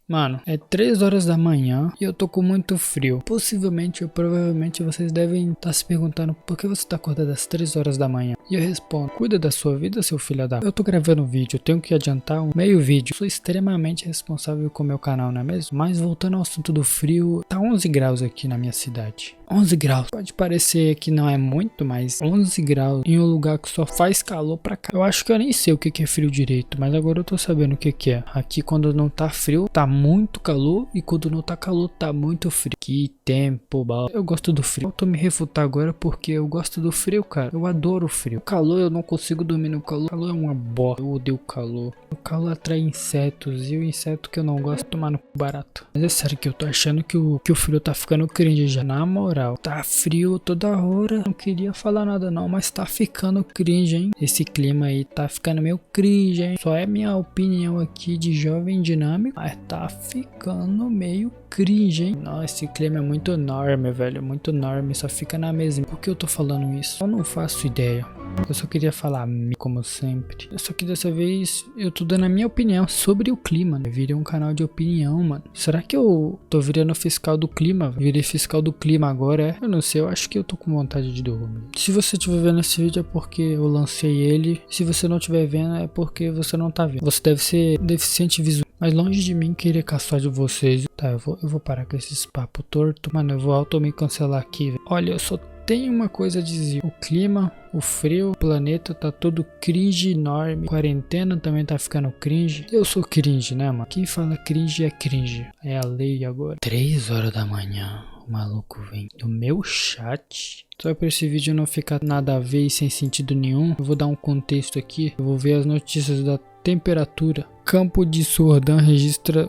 Mano, é 3 horas da manhã e eu tô com muito frio. Possivelmente ou provavelmente vocês devem estar se perguntando por que você tá acordado às 3 horas da manhã. E eu respondo, cuida da sua vida, seu filho da... Eu tô gravando um vídeo, eu tenho que adiantar um meio vídeo. Eu sou extremamente responsável com o meu canal, não é mesmo? Mas voltando ao assunto do frio, tá 11 graus aqui na minha cidade. 11 graus. Pode parecer que não é muito, mas 11 graus em um lugar que só faz calor pra cá. Eu acho que eu nem sei o que é frio direito, mas agora eu tô sabendo o que é. Aqui quando não tá frio, tá muito calor, e quando não tá calor, tá muito frio. Que tempo, bala. Eu gosto do frio. Eu tô me refutar agora porque eu gosto do frio, cara. Eu adoro o frio. O calor, eu não consigo dormir no calor. O calor é uma bosta. Eu odeio o calor. O calor atrai insetos, e o inseto que eu não gosto é tomar no barato. Mas é sério que eu tô achando que o frio tá ficando cringe já. Na moral, tá frio toda hora. Não queria falar nada não, mas tá ficando cringe, hein? Esse clima aí tá ficando meio cringe, hein? Só é minha opinião aqui de jovem dinâmico, mas tá ficando meio cringe, hein? Nossa, esse clima é muito enorme, velho. Muito enorme, só fica na mesma. Por que eu tô falando isso? Eu não faço ideia. Eu só queria falar, como sempre. Só que dessa vez eu tô dando a minha opinião sobre o clima, né? Eu virei um canal de opinião, mano. Será que eu tô virando fiscal do clima? Virei fiscal do clima agora, é? Eu não sei, eu acho que eu tô com vontade de dormir. Se você estiver vendo esse vídeo é porque eu lancei ele. Se você não estiver vendo é porque você não tá vendo. Você deve ser deficiente visual. Mas longe de mim querer caçar de vocês. Tá, eu vou parar com esses papos torto. Mano, eu vou auto me cancelar aqui, velho. Olha, eu só tenho uma coisa a dizer. O clima, o frio, o planeta tá todo cringe enorme. Quarentena também tá ficando cringe. Eu sou cringe, né, mano? Quem fala cringe é cringe. É a lei agora. 3 horas da manhã. O maluco vem do meu chat. Só para esse vídeo não ficar nada a ver e sem sentido nenhum, eu vou dar um contexto aqui. Eu vou ver as notícias da temperatura. Campo de Sordã registra...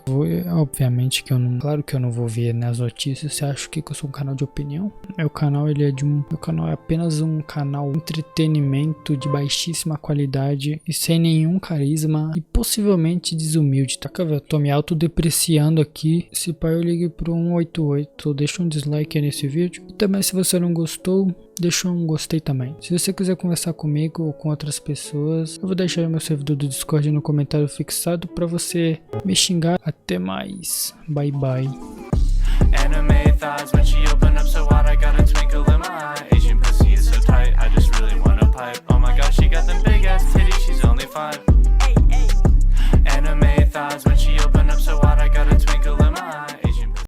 Obviamente que eu não... Claro que eu não vou ver nas notícias. Você acha que eu sou um canal de opinião? Meu canal, ele é de um... Meu canal é apenas um canal de entretenimento de baixíssima qualidade e sem nenhum carisma e possivelmente desumilde. Tá, cara? Eu tô me autodepreciando aqui. Se pá, eu ligue pro 188. Deixa um dislike aí nesse vídeo. E também, se você não gostou, deixa um gostei também. Se você quiser conversar comigo ou com outras pessoas, eu vou deixar aí meu servidor do Discord no comentário fixado para você me xingar. Até mais. Bye bye.